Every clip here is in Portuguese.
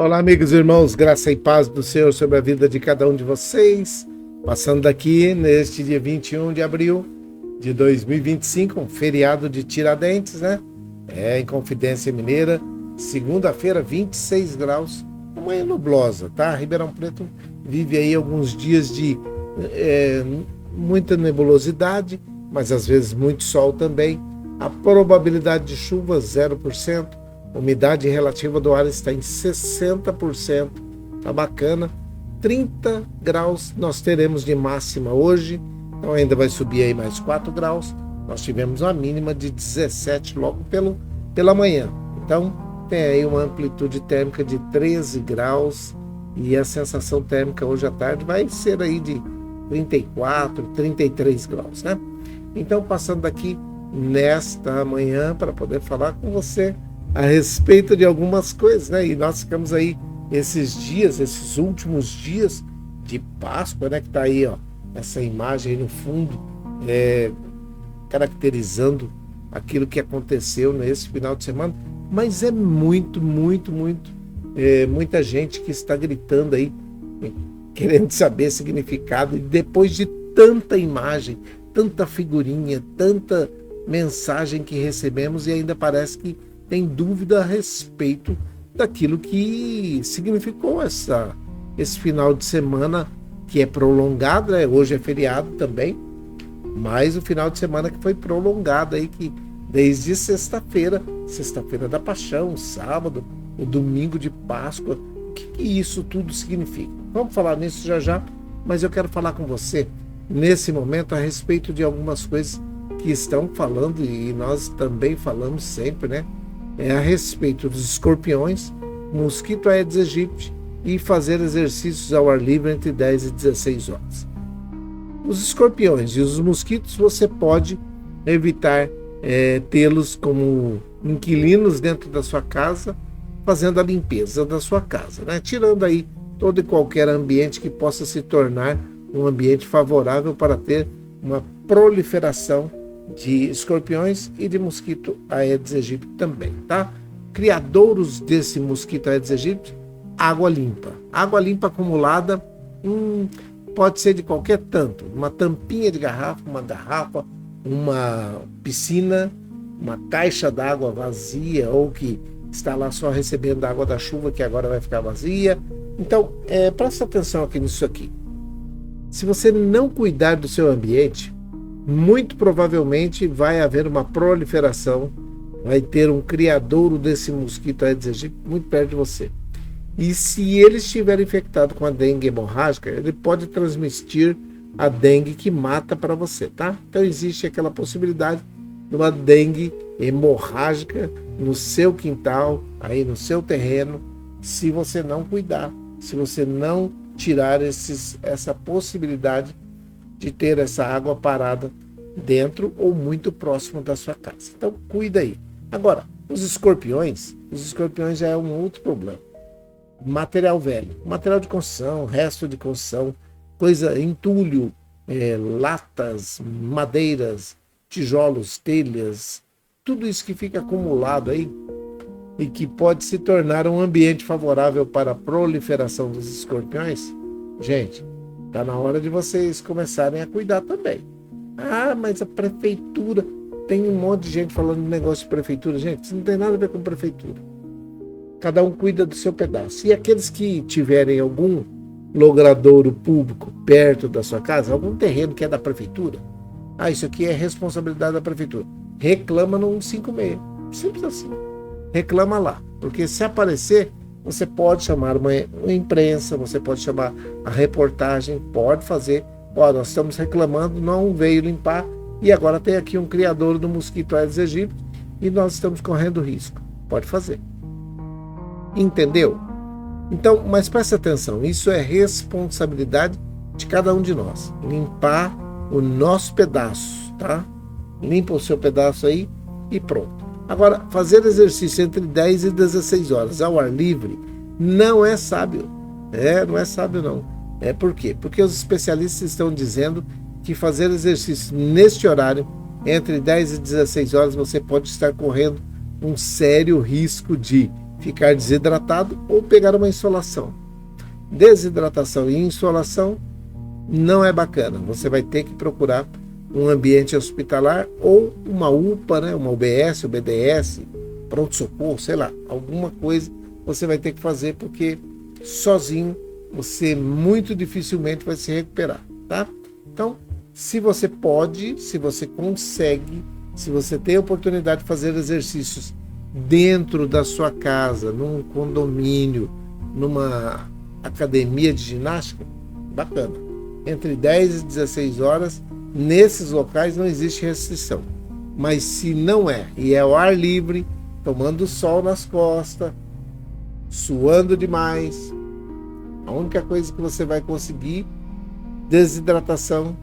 Olá, amigos e irmãos, graça e paz do Senhor sobre a vida de cada um de vocês. Passando daqui neste dia 21 de abril de 2025, um feriado de Tiradentes, né? Em Confidência Mineira, segunda-feira, 26 graus, manhã nublosa, tá? Ribeirão Preto vive aí alguns dias de muita nebulosidade, mas às vezes muito sol também. A probabilidade de chuva 0%. Umidade relativa do ar está em 60%, tá bacana. 30 graus nós teremos de máxima hoje, então ainda vai subir aí mais 4 graus. Nós tivemos uma mínima de 17 logo pela manhã. Então tem aí uma amplitude térmica de 13 graus e a sensação térmica hoje à tarde vai ser aí de 34, 33 graus, né? Então passando daqui nesta manhã para poder falar com você a respeito de algumas coisas, né? E nós ficamos aí esses últimos dias de Páscoa, né? Que tá aí, ó, essa imagem aí no fundo, caracterizando aquilo que aconteceu nesse final de semana. Mas é muita gente que está gritando aí, querendo saber significado, e depois de tanta imagem, tanta figurinha, tanta mensagem que recebemos, e ainda parece que tem dúvida a respeito daquilo que significou esse final de semana, que é prolongado, né? Hoje é feriado também, mas o final de semana que foi prolongado aí, que desde sexta-feira da Paixão, sábado, o domingo de Páscoa. O que isso tudo significa? Vamos falar nisso já, mas eu quero falar com você nesse momento a respeito de algumas coisas que estão falando, e nós também falamos sempre, né? A respeito dos escorpiões, mosquito Aedes aegypti, e fazer exercícios ao ar livre entre 10 e 16 horas. Os escorpiões e os mosquitos você pode evitar tê-los como inquilinos dentro da sua casa, fazendo a limpeza da sua casa, né? Tirando aí todo e qualquer ambiente que possa se tornar um ambiente favorável para ter uma proliferação de escorpiões e de mosquito Aedes aegypti também, tá? Criadouros desse mosquito Aedes aegypti, água limpa. Água limpa acumulada, pode ser de qualquer tanto. Uma tampinha de garrafa, uma garrafa, uma piscina, uma caixa d'água vazia, ou que está lá só recebendo a água da chuva, que agora vai ficar vazia. Então, presta atenção aqui nisso aqui. Se você não cuidar do seu ambiente, muito provavelmente vai haver uma proliferação, vai ter um criadouro desse mosquito Aedes aegypti muito perto de você. E se ele estiver infectado com a dengue hemorrágica, ele pode transmitir a dengue que mata para você, tá? Então existe aquela possibilidade de uma dengue hemorrágica no seu quintal, aí no seu terreno, se você não cuidar, se você não tirar essa possibilidade de ter essa água parada dentro ou muito próximo da sua casa. Então, cuida aí. Agora, os escorpiões já é um outro problema. Material velho, material de construção, resto de construção, coisa, entulho, latas, madeiras, tijolos, telhas, tudo isso que fica acumulado aí e que pode se tornar um ambiente favorável para a proliferação dos escorpiões. Gente, está na hora de vocês começarem a cuidar também. Ah, mas a prefeitura... Tem um monte de gente falando de negócio de prefeitura. Gente, isso não tem nada a ver com prefeitura. Cada um cuida do seu pedaço. E aqueles que tiverem algum logradouro público perto da sua casa, algum terreno que é da prefeitura, isso aqui é responsabilidade da prefeitura, reclama no 156. Simples assim. Reclama lá. Porque se aparecer, você pode chamar uma imprensa, você pode chamar a reportagem, pode fazer. Nós estamos reclamando, não veio limpar, e agora tem aqui um criador do mosquito Aedes aegypti e nós estamos correndo risco. Pode fazer. Entendeu? Então, mas presta atenção, isso é responsabilidade de cada um de nós. Limpar o nosso pedaço, tá? Limpa o seu pedaço aí e pronto. Agora, fazer exercício entre 10 e 16 horas ao ar livre não é sábio. Não é sábio não. Por quê? Porque os especialistas estão dizendo que fazer exercício neste horário, entre 10 e 16 horas, você pode estar correndo um sério risco de ficar desidratado ou pegar uma insolação. Desidratação e insolação não é bacana. Você vai ter que procurar um ambiente hospitalar ou uma UPA, né? Uma UBS, BDS, pronto-socorro, sei lá, alguma coisa você vai ter que fazer, porque sozinho você muito dificilmente vai se recuperar, tá? Então, se você pode, se você consegue, se você tem a oportunidade de fazer exercícios dentro da sua casa, num condomínio, numa academia de ginástica, bacana. Entre 10 e 16 horas, nesses locais não existe restrição. Mas se não é, e é ao ar livre, tomando sol nas costas, suando demais, a única coisa que você vai conseguir, desidratação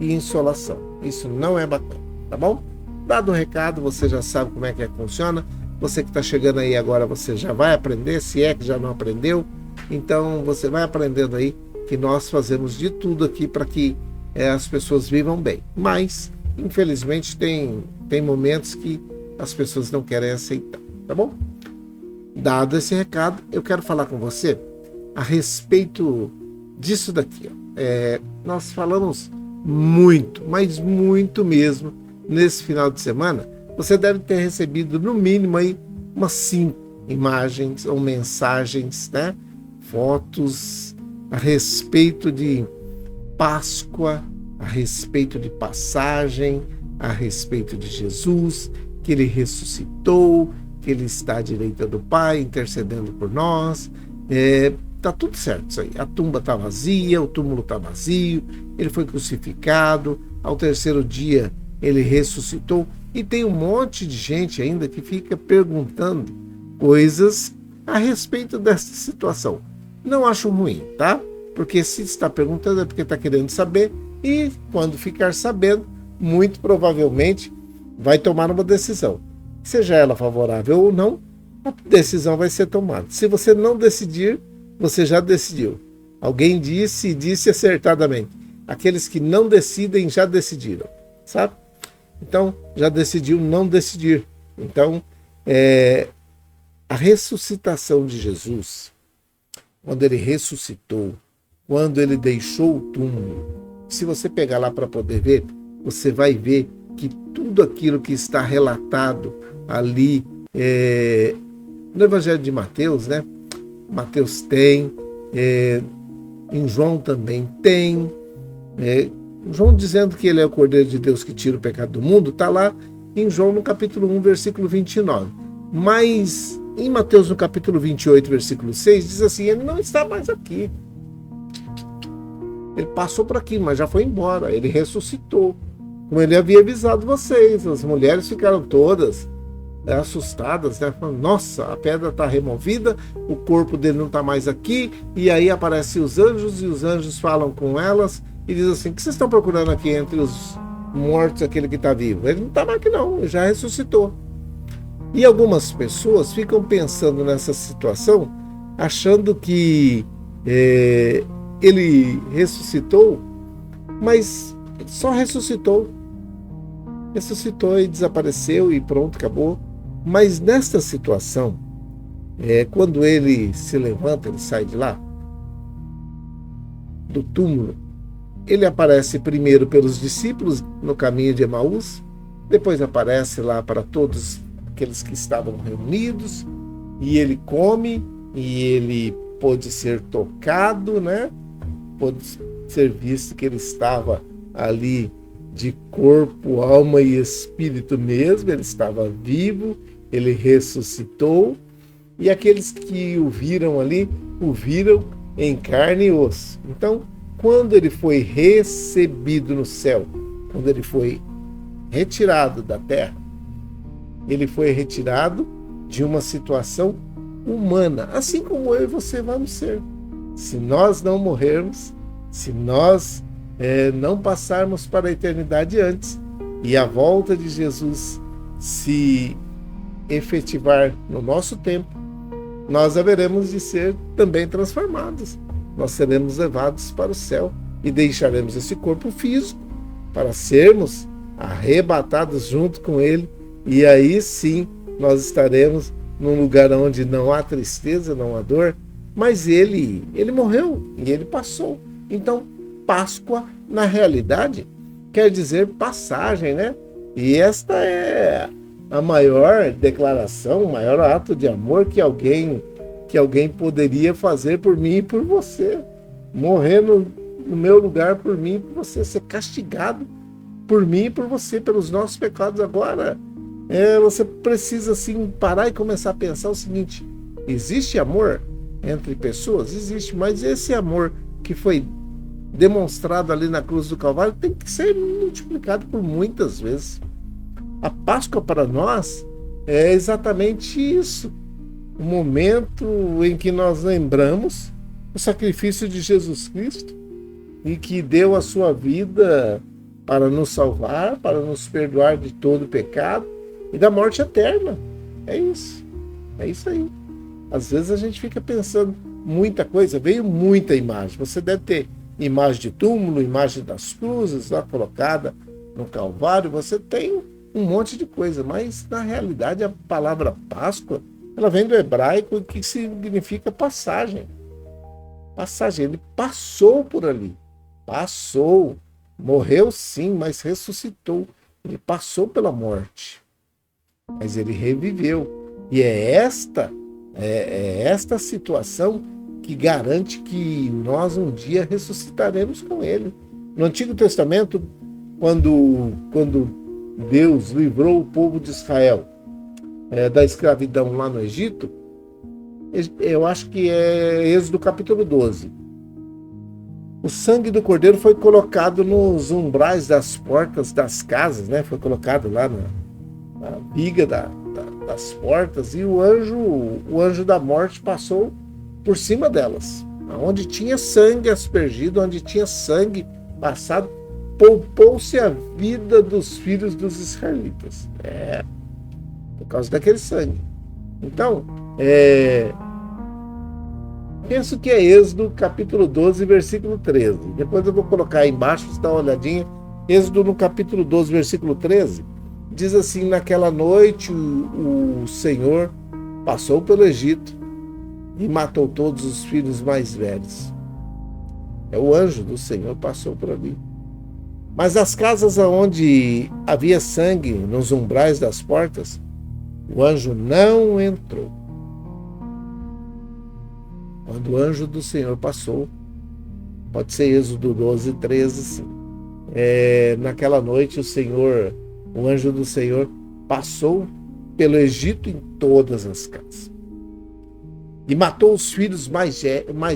e insolação. Isso não é bacana, tá bom? Dado o recado, você já sabe como é que funciona. Você que está chegando aí agora, você já vai aprender, se é que já não aprendeu. Então, você vai aprendendo aí que nós fazemos de tudo aqui para que as pessoas vivam bem. Mas, infelizmente, tem momentos que as pessoas não querem aceitar, tá bom? Dado esse recado, eu quero falar com você a respeito disso daqui. Nós falamos muito, mas muito mesmo, nesse final de semana. Você deve ter recebido, no mínimo, aí, umas 5 imagens ou mensagens, né? Fotos a respeito de Páscoa, a respeito de passagem, a respeito de Jesus, que ele ressuscitou, que ele está à direita do Pai, intercedendo por nós. Tá tudo certo isso aí. A tumba está vazia, o túmulo está vazio, ele foi crucificado, ao terceiro dia ele ressuscitou. E tem um monte de gente ainda que fica perguntando coisas a respeito dessa situação. Não acho ruim, tá? Porque se está perguntando é porque está querendo saber, e quando ficar sabendo, muito provavelmente vai tomar uma decisão. Seja ela favorável ou não, a decisão vai ser tomada. Se você não decidir, você já decidiu. Alguém disse e disse acertadamente. Aqueles que não decidem já decidiram, sabe? Então, já decidiu não decidir. Então, a ressuscitação de Jesus, quando ele ressuscitou, quando ele deixou o túmulo, se você pegar lá para poder ver, você vai ver que tudo aquilo que está relatado ali no Evangelho de Mateus, né? Mateus tem, em João também tem, João dizendo que ele é o Cordeiro de Deus que tira o pecado do mundo, está lá em João no capítulo 1, versículo 29. Mas em Mateus no capítulo 28, versículo 6, diz assim, ele não está mais aqui. Ele passou por aqui, mas já foi embora, ele ressuscitou. Como ele havia avisado vocês, as mulheres ficaram todas assustadas, né? Falando, nossa, a pedra está removida, o corpo dele não está mais aqui, e aí aparecem os anjos, e os anjos falam com elas, e diz assim, o que vocês estão procurando aqui entre os mortos, aquele que está vivo? Ele não está mais aqui não, ele já ressuscitou. E algumas pessoas ficam pensando nessa situação, achando que ele ressuscitou, mas só ressuscitou e desapareceu e pronto, acabou. Mas nesta situação, quando ele se levanta, ele sai de lá, do túmulo, ele aparece primeiro pelos discípulos no caminho de Emaús, depois aparece lá para todos aqueles que estavam reunidos, e ele come, e ele pôde ser tocado, né? Pôde ser visto que ele estava ali de corpo, alma e espírito mesmo, ele estava vivo, ele ressuscitou, e aqueles que o viram ali, o viram em carne e osso. Então, quando ele foi recebido no céu, quando ele foi retirado da terra, ele foi retirado de uma situação humana, assim como eu e você vamos ser. Se nós não morrermos, se nós não passarmos para a eternidade antes, e a volta de Jesus se efetivar no nosso tempo, nós haveremos de ser também transformados. Nós seremos levados para o céu e deixaremos esse corpo físico para sermos arrebatados junto com ele, e aí sim nós estaremos num lugar onde não há tristeza, não há dor, mas ele morreu e ele passou. Então, Páscoa, na realidade, quer dizer passagem, né? E esta é a maior declaração, o maior ato de amor que alguém poderia fazer por mim e por você. Morrer no meu lugar por mim e por você, ser castigado por mim e por você, pelos nossos pecados. Agora, você precisa assim parar e começar a pensar o seguinte: existe amor entre pessoas? Existe, mas esse amor que foi demonstrado ali na cruz do Calvário tem que ser multiplicado por muitas vezes. A Páscoa para nós é exatamente isso, o momento em que nós lembramos o sacrifício de Jesus Cristo e que deu a sua vida para nos salvar, para nos perdoar de todo o pecado e da morte eterna. É isso aí. Às vezes a gente fica pensando muita coisa, veio muita imagem. Você deve ter imagem de túmulo, imagem das cruzes lá colocada no Calvário, você tem um monte de coisa, mas na realidade a palavra Páscoa, ela vem do hebraico, que significa passagem. Passagem, ele passou por ali, passou, morreu sim, mas ressuscitou, ele passou pela morte, mas ele reviveu, e é esta situação que garante que nós um dia ressuscitaremos com ele. No Antigo Testamento, quando Deus livrou o povo de Israel da escravidão lá no Egito, eu acho que é Êxodo capítulo 12. O sangue do cordeiro foi colocado nos umbrais das portas das casas, né? Foi colocado lá na viga das portas, e o anjo da morte passou por cima delas. Onde tinha sangue aspergido, onde tinha sangue passado, poupou-se a vida dos filhos dos israelitas. Por causa daquele sangue. Então, penso que é Êxodo capítulo 12, versículo 13. Depois eu vou colocar aí embaixo, você dá uma olhadinha. Êxodo no capítulo 12, versículo 13, diz assim: naquela noite o Senhor passou pelo Egito e matou todos os filhos mais velhos. O anjo do Senhor passou por ali. Mas as casas onde havia sangue, nos umbrais das portas, o anjo não entrou. Quando o anjo do Senhor passou, pode ser Êxodo 12, 13, sim. Naquela noite o anjo do Senhor passou pelo Egito em todas as casas. E matou os filhos mais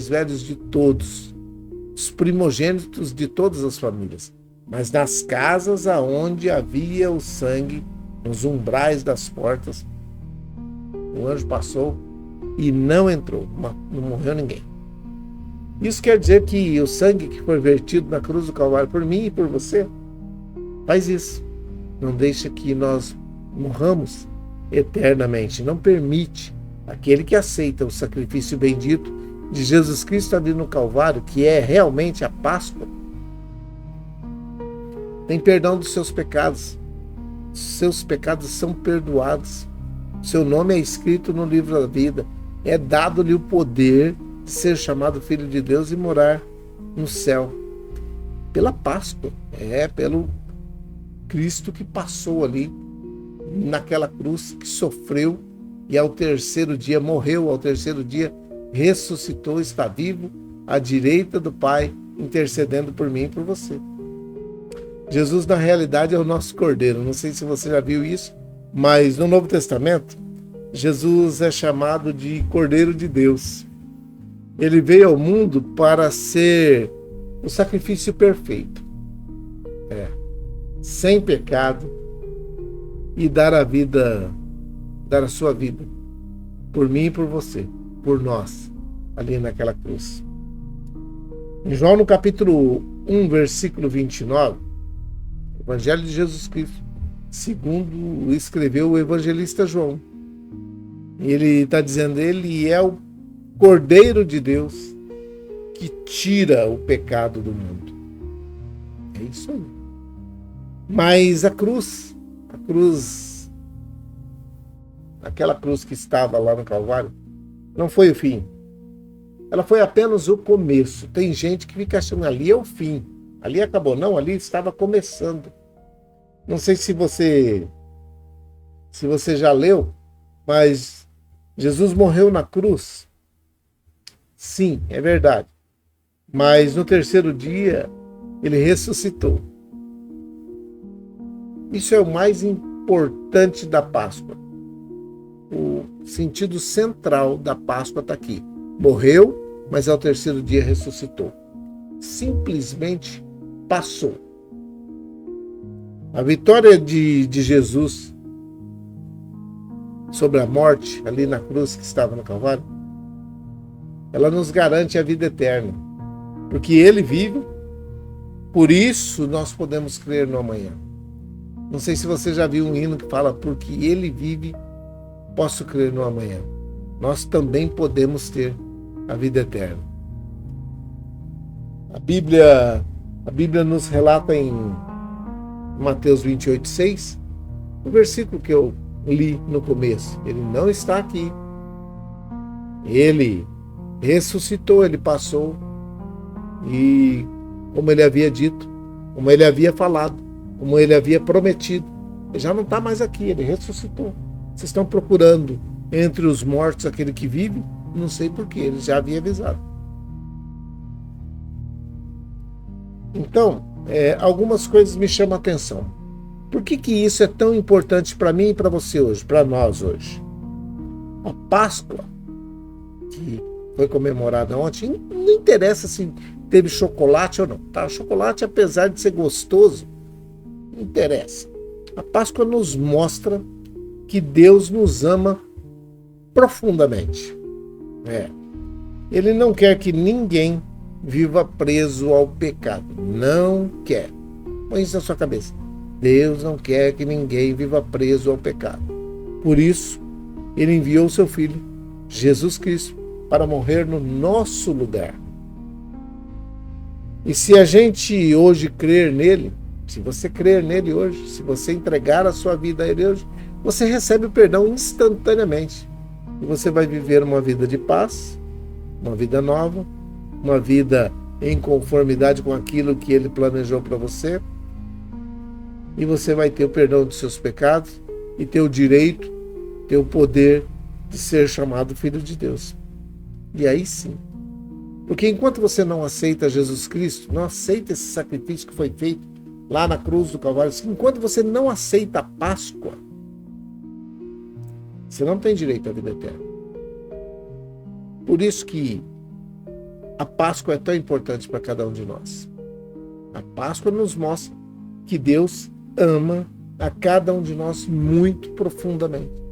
velhos de todos, os primogênitos de todas as famílias. Mas nas casas aonde havia o sangue, nos umbrais das portas, o anjo passou e não entrou, não morreu ninguém. Isso quer dizer que o sangue que foi vertido na cruz do Calvário por mim e por você, faz isso. Não deixa que nós morramos eternamente. Não permite. Aquele que aceita o sacrifício bendito de Jesus Cristo ali no Calvário, que é realmente a Páscoa, tem perdão dos seus pecados. Seus pecados são perdoados. Seu nome é escrito no livro da vida. É dado-lhe o poder de ser chamado filho de Deus e morar no céu. Pela Páscoa. Pelo Cristo que passou ali naquela cruz, que sofreu e ao terceiro dia morreu, ao terceiro dia ressuscitou, está vivo à direita do Pai, intercedendo por mim e por você. Jesus, na realidade, é o nosso Cordeiro. Não sei se você já viu isso, mas no Novo Testamento, Jesus é chamado de Cordeiro de Deus. Ele veio ao mundo para ser o sacrifício perfeito, sem pecado, e dar a sua vida por mim e por você, por nós, ali naquela cruz. Em João, no capítulo 1, versículo 29, Evangelho de Jesus Cristo, segundo escreveu o evangelista João. Ele está dizendo: ele é o Cordeiro de Deus que tira o pecado do mundo. É isso aí. Mas a cruz aquela cruz que estava lá no Calvário, não foi o fim. Ela foi apenas o começo. Tem gente que fica achando ali é o fim. Ali acabou. Não, ali estava começando. Não sei se você já leu, mas Jesus morreu na cruz. Sim, é verdade. Mas no terceiro dia, ele ressuscitou. Isso é o mais importante da Páscoa. O sentido central da Páscoa está aqui. Morreu, mas ao terceiro dia ressuscitou. Simplesmente passou. A vitória de Jesus sobre a morte, ali na cruz que estava no Calvário, ela nos garante a vida eterna. Porque ele vive, por isso nós podemos crer no amanhã. Não sei se você já viu um hino que fala, porque ele vive, posso crer no amanhã. Nós também podemos ter a vida eterna. A Bíblia nos relata em Mateus 28:6, o versículo que eu li no começo. Ele não está aqui. Ele ressuscitou, ele passou. E como ele havia dito, como ele havia falado, como ele havia prometido, ele já não está mais aqui, ele ressuscitou. Vocês estão procurando entre os mortos aquele que vive? Não sei porquê, ele já havia avisado. Então, algumas coisas me chamam a atenção. Por que isso é tão importante para mim e para você hoje, para nós hoje? A Páscoa, que foi comemorada ontem, não interessa se teve chocolate ou não. Tá? Chocolate, apesar de ser gostoso, não interessa. A Páscoa nos mostra que Deus nos ama profundamente. Ele não quer que ninguém viva preso ao pecado. Não quer. Põe isso na sua cabeça. Deus não quer que ninguém viva preso ao pecado. Por isso, ele enviou seu Filho, Jesus Cristo, para morrer no nosso lugar. E se a gente hoje crer nele, se você crer nele hoje, se você entregar a sua vida a ele hoje, você recebe o perdão instantaneamente. E você vai viver uma vida de paz, uma vida nova, uma vida em conformidade com aquilo que ele planejou para você. E você vai ter o perdão dos seus pecados e ter o direito, ter o poder de ser chamado filho de Deus. E aí sim. Porque enquanto você não aceita Jesus Cristo, não aceita esse sacrifício que foi feito lá na cruz do Calvário, enquanto você não aceita a Páscoa, você não tem direito à vida eterna. Por isso que a Páscoa é tão importante para cada um de nós. A Páscoa nos mostra que Deus ama a cada um de nós muito profundamente.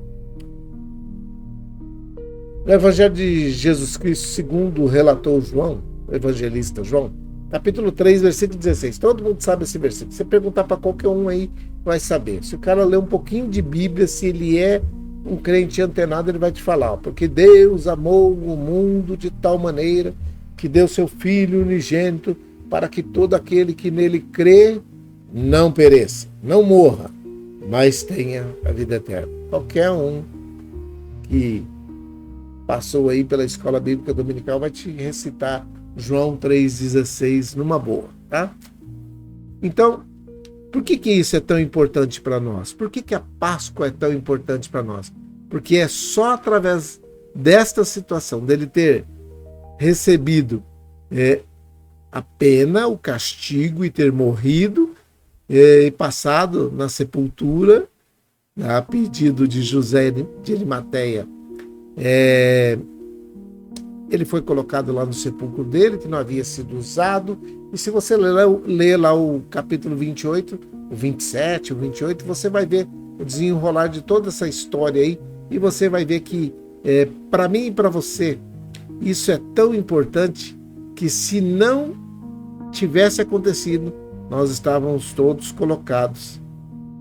No Evangelho de Jesus Cristo, segundo relatou João, o evangelista João, capítulo 3, versículo 16. Todo mundo sabe esse versículo. Se você perguntar para qualquer um aí, vai saber. Se o cara ler um pouquinho de Bíblia, se ele é um crente antenado, ele vai te falar. Porque Deus amou o mundo de tal maneira que deu seu Filho unigênito para que todo aquele que nele crê não pereça, não morra, mas tenha a vida eterna. Qualquer um que passou aí pela escola bíblica dominical vai te recitar João 3,16 numa boa, tá? Então, por que isso é tão importante para nós? Por que a Páscoa é tão importante para nós? Porque é só através desta situação, dele ter recebido a pena, o castigo e ter morrido e passado na sepultura, a pedido de José de Arimateia, ele foi colocado lá no sepulcro dele, que não havia sido usado. E se você ler lá o capítulo 28, o 27, o 28, você vai ver o desenrolar de toda essa história aí, e você vai ver que, para mim e para você, isso é tão importante que se não tivesse acontecido, nós estávamos todos colocados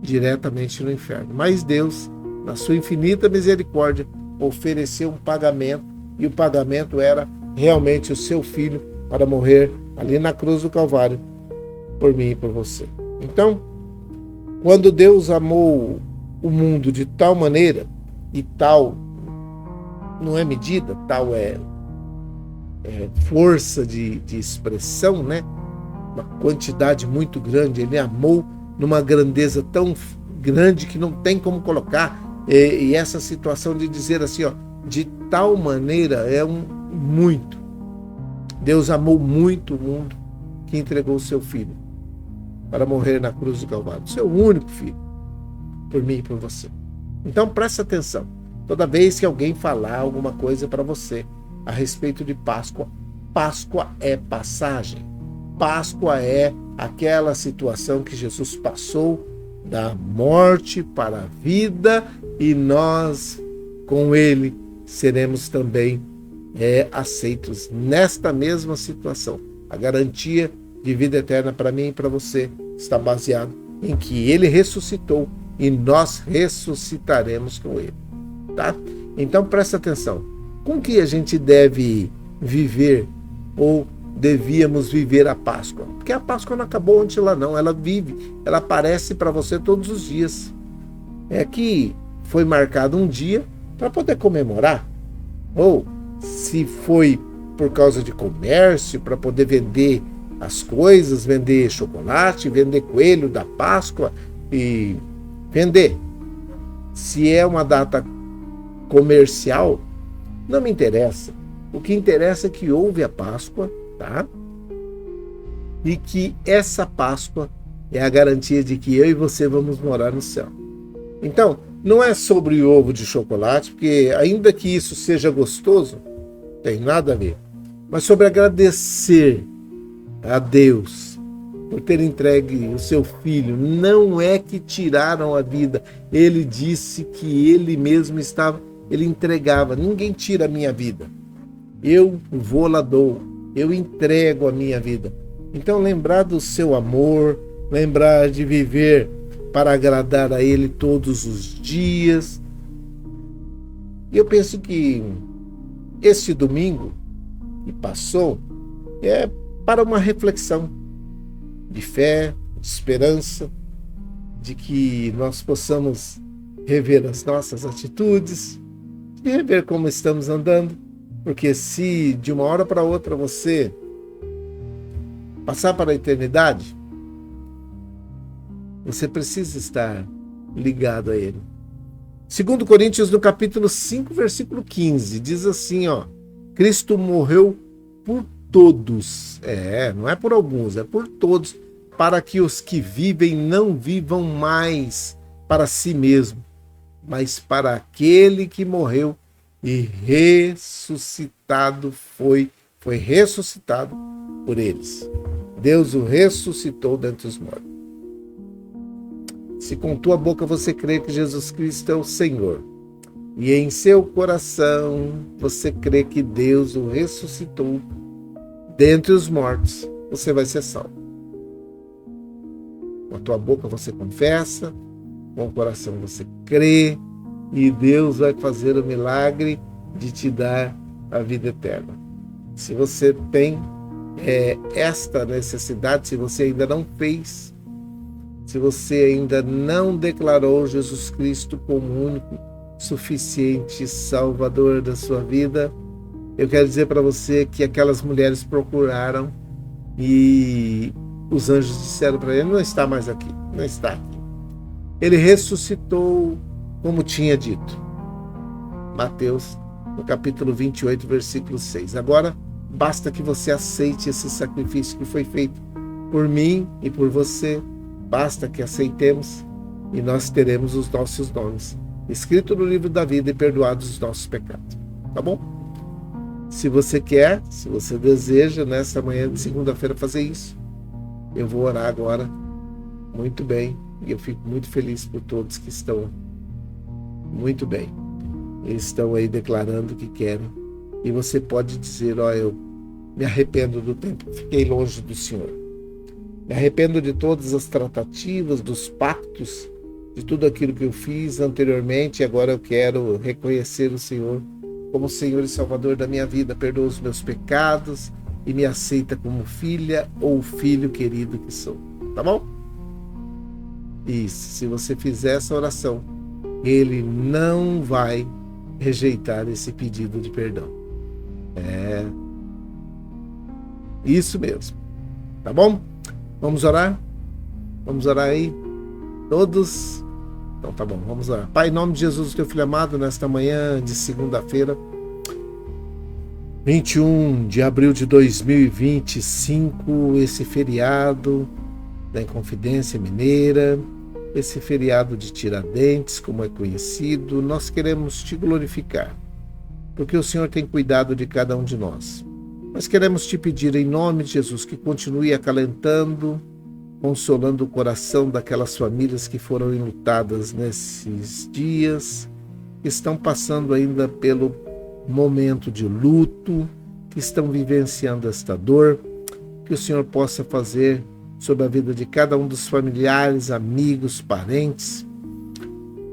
diretamente no inferno. Mas Deus, na sua infinita misericórdia, ofereceu um pagamento, e o pagamento era realmente o seu Filho para morrer ali na cruz do Calvário por mim e por você. Então, quando Deus amou o mundo de tal maneira e tal não é medida, tal é força de expressão, né? Uma quantidade muito grande. Ele amou numa grandeza tão grande que não tem como colocar. E essa situação de dizer assim, ó, de tal maneira muito. Deus amou muito o mundo que entregou o seu filho para morrer na cruz do Calvário, seu único filho, por mim e por você. Então presta atenção. Toda vez que alguém falar alguma coisa para você a respeito de Páscoa, Páscoa é passagem. Páscoa é aquela situação que Jesus passou da morte para a vida e nós, com ele, seremos também aceitos nesta mesma situação. A garantia de vida eterna para mim e para você está baseado em que ele ressuscitou e nós ressuscitaremos com ele. Tá? Então presta atenção. Com que a gente deve viver ou devíamos viver a Páscoa? Porque a Páscoa não acabou ontem lá não, ela vive, ela aparece para você todos os dias. É que foi marcado um dia para poder comemorar, ou se foi por causa de comércio, para poder vender as coisas, vender chocolate, vender coelho da Páscoa e vender. Se é uma data comercial, não me interessa. O que interessa é que houve a Páscoa, tá? E que essa Páscoa é a garantia de que eu e você vamos morar no céu. Então, não é sobre o ovo de chocolate, porque ainda que isso seja gostoso, tem nada a ver. Mas sobre agradecer a Deus por ter entregue o seu filho. Não é que tiraram a vida. Ele disse que ele mesmo ele entregava. Ninguém tira a minha vida. Eu vou lá dou. Eu entrego a minha vida. Então lembrar do seu amor, lembrar de viver para agradar a ele todos os dias. E eu penso que este domingo que passou é para uma reflexão de fé, de esperança, de que nós possamos rever as nossas atitudes, de rever como estamos andando, porque se de uma hora para outra você passar para a eternidade, você precisa estar ligado a ele. 2 Coríntios, no capítulo 5, versículo 15, diz assim, ó, Cristo morreu por todos, não é por alguns, é por todos, para que os que vivem não vivam mais para si mesmo, mas para aquele que morreu e ressuscitado foi ressuscitado por eles. Deus o ressuscitou dentre os mortos. Se com tua boca você crê que Jesus Cristo é o Senhor, e em seu coração você crê que Deus o ressuscitou dentre os mortos, você vai ser salvo. Com a tua boca você confessa, com o coração você crê, e Deus vai fazer o milagre de te dar a vida eterna. Se você tem esta necessidade, se você ainda não fez, se você ainda não declarou Jesus Cristo como o único, suficiente Salvador da sua vida, eu quero dizer para você que aquelas mulheres procuraram e os anjos disseram para ele, não está mais aqui, não está aqui. Ele ressuscitou como tinha dito. Mateus, no capítulo 28, versículo 6. Agora, basta que você aceite esse sacrifício que foi feito por mim e por você. Basta que aceitemos e nós teremos os nossos nomes escritos no livro da vida e perdoados os nossos pecados. Tá bom? Se você quer, se você deseja, nessa manhã de segunda-feira fazer isso, eu vou orar agora. Muito bem. E eu fico muito feliz por todos que estão muito bem. Eles estão aí declarando que querem. E você pode dizer, eu me arrependo do tempo que fiquei longe do Senhor. Me arrependo de todas as tratativas, dos pactos, de tudo aquilo que eu fiz anteriormente, e agora eu quero reconhecer o Senhor como Senhor e Salvador da minha vida. Perdoa os meus pecados e me aceita como filha ou filho querido que sou. Tá bom? Isso. Se você fizer essa oração, Ele não vai rejeitar esse pedido de perdão. É isso mesmo. Tá bom? Vamos orar? Vamos orar aí? Todos? Então tá bom, vamos orar. Pai, em nome de Jesus, teu filho amado, nesta manhã de segunda-feira, 21 de abril de 2025, esse feriado da Inconfidência Mineira, esse feriado de Tiradentes, como é conhecido, nós queremos te glorificar, porque o Senhor tem cuidado de cada um de nós. Nós queremos te pedir em nome de Jesus que continue acalentando, consolando o coração daquelas famílias que foram enlutadas nesses dias, que estão passando ainda pelo momento de luto, que estão vivenciando esta dor, que o Senhor possa fazer sobre a vida de cada um dos familiares, amigos, parentes,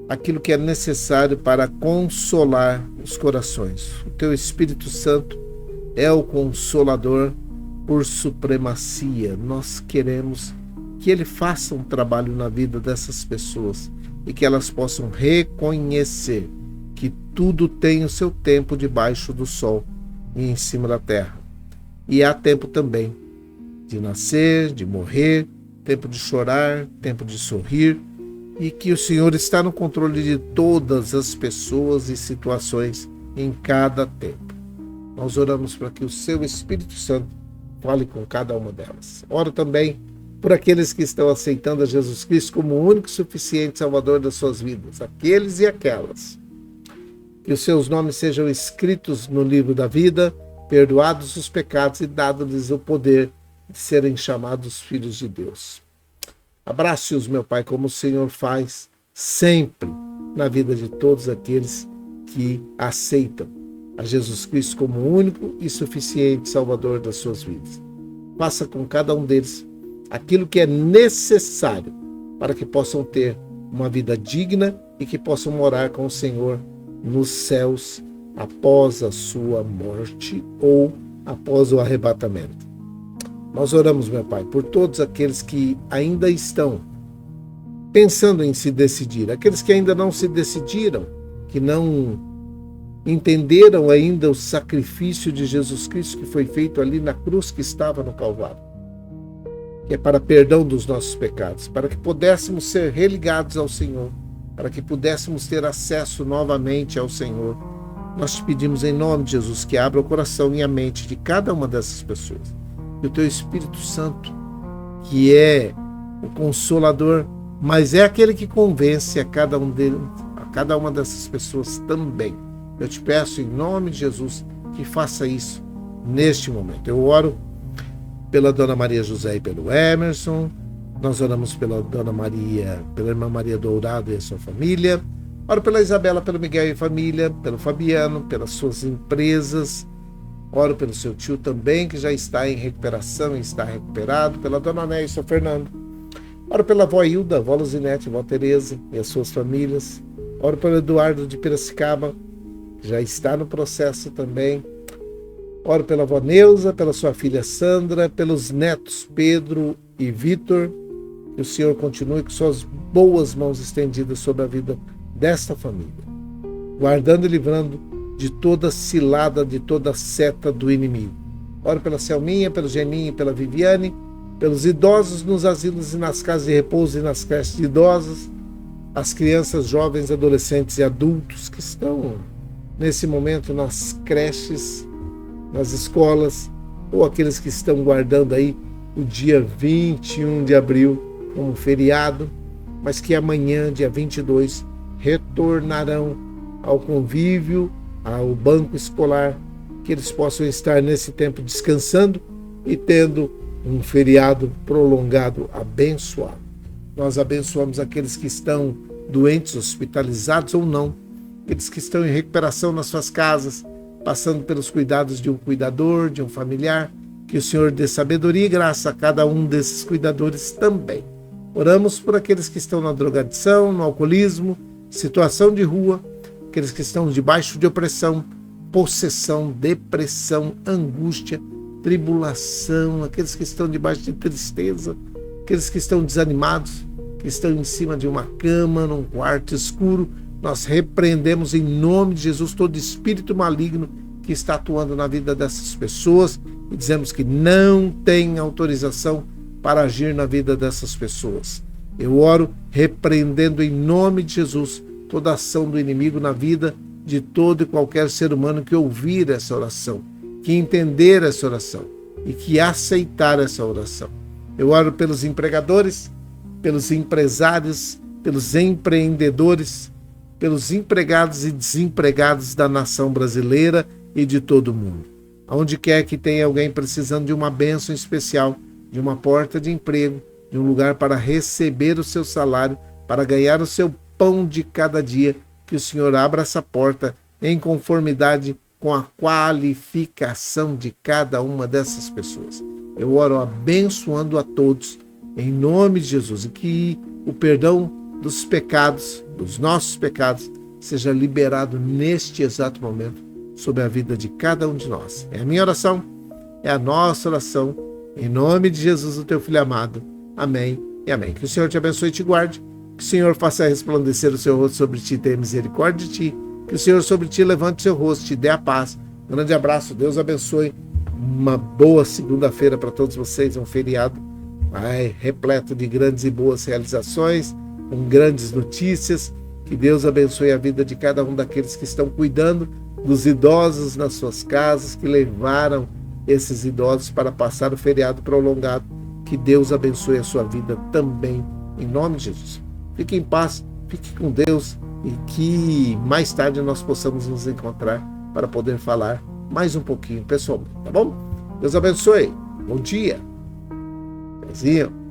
aquilo que é necessário para consolar os corações. O teu Espírito Santo é o Consolador por supremacia. Nós queremos que ele faça um trabalho na vida dessas pessoas e que elas possam reconhecer que tudo tem o seu tempo debaixo do sol e em cima da terra. E há tempo também de nascer, de morrer, tempo de chorar, tempo de sorrir, e que o Senhor está no controle de todas as pessoas e situações em cada tempo. Nós oramos para que o seu Espírito Santo fale com cada uma delas. Oro também por aqueles que estão aceitando a Jesus Cristo como o único e suficiente Salvador das suas vidas, aqueles e aquelas. Que os seus nomes sejam escritos no livro da vida, perdoados os pecados e dado-lhes o poder de serem chamados filhos de Deus. Abrace-os, meu Pai, como o Senhor faz sempre na vida de todos aqueles que aceitam a Jesus Cristo como o único e suficiente Salvador das suas vidas. Faça com cada um deles aquilo que é necessário para que possam ter uma vida digna e que possam morar com o Senhor nos céus após a sua morte ou após o arrebatamento. Nós oramos, meu Pai, por todos aqueles que ainda estão pensando em se decidir, aqueles que ainda não se decidiram, que não entenderam ainda o sacrifício de Jesus Cristo que foi feito ali na cruz que estava no Calvário, que é para perdão dos nossos pecados, para que pudéssemos ser religados ao Senhor, para que pudéssemos ter acesso novamente ao Senhor. Nós te pedimos em nome de Jesus que abra o coração e a mente de cada uma dessas pessoas. Que o teu Espírito Santo, que é o Consolador, mas é aquele que convence a cada uma dessas pessoas também. Eu te peço em nome de Jesus que faça isso neste momento. Eu oro pela Dona Maria José e pelo Emerson. Nós oramos pela Dona Maria, pela Irmã Maria Dourado e a sua família. Oro pela Isabela, pelo Miguel e família, pelo Fabiano, pelas suas empresas. Oro pelo seu tio também, que já está em recuperação e está recuperado. Pela Dona Néia e seu Fernando. Oro pela avó Hilda, avó Luzinete, avó Tereza e as suas famílias. Oro pelo Eduardo de Piracicaba, que já está no processo também. Oro pela avó Neuza, pela sua filha Sandra, pelos netos Pedro e Vitor. Que o Senhor continue com suas boas mãos estendidas sobre a vida desta família, guardando e livrando de toda cilada, de toda seta do inimigo. Oro pela Selminha, pelo Geninho e pela Viviane, pelos idosos nos asilos e nas casas de repouso e nas creches de idosos, as crianças, jovens, adolescentes e adultos que estão nesse momento nas creches, nas escolas, ou aqueles que estão guardando aí o dia 21 de abril como feriado, mas que amanhã, dia 22, retornarão ao convívio, ao banco escolar, que eles possam estar nesse tempo descansando e tendo um feriado prolongado, abençoado. Nós abençoamos aqueles que estão doentes, hospitalizados ou não, aqueles que estão em recuperação nas suas casas, passando pelos cuidados de um cuidador, de um familiar, que o Senhor dê sabedoria e graça a cada um desses cuidadores também. Oramos por aqueles que estão na drogadição, no alcoolismo, situação de rua, aqueles que estão debaixo de opressão, possessão, depressão, angústia, tribulação, aqueles que estão debaixo de tristeza, aqueles que estão desanimados, que estão em cima de uma cama, num quarto escuro. nós repreendemos em nome de Jesus todo espírito maligno que está atuando na vida dessas pessoas e dizemos que não tem autorização para agir na vida dessas pessoas. Eu oro repreendendo em nome de Jesus toda ação do inimigo na vida de todo e qualquer ser humano que ouvir essa oração, que entender essa oração e que aceitar essa oração. Eu oro pelos empregadores, pelos empresários, pelos empreendedores, pelos empregados e desempregados da nação brasileira e de todo o mundo. Aonde quer que tenha alguém precisando de uma bênção especial, de uma porta de emprego, de um lugar para receber o seu salário, para ganhar o seu pão de cada dia, que o Senhor abra essa porta em conformidade com a qualificação de cada uma dessas pessoas. Eu oro abençoando a todos em nome de Jesus e que o perdão dos pecados, dos nossos pecados, seja liberado neste exato momento sobre a vida de cada um de nós. É a minha oração, é a nossa oração, em nome de Jesus, o teu Filho amado. Amém e amém. Que o Senhor te abençoe e te guarde, que o Senhor faça resplandecer o seu rosto sobre ti e tenha misericórdia de ti, que o Senhor sobre ti levante o seu rosto e te dê a paz. Um grande abraço, Deus abençoe, uma boa segunda-feira para todos vocês, um feriado repleto de grandes e boas realizações, com grandes notícias. Que Deus abençoe a vida de cada um daqueles que estão cuidando dos idosos nas suas casas, que levaram esses idosos para passar o feriado prolongado. Que Deus abençoe a sua vida também, em nome de Jesus. Fique em paz, fique com Deus e que mais tarde nós possamos nos encontrar para poder falar mais um pouquinho pessoalmente, tá bom? Deus abençoe. Bom dia. Beijinho.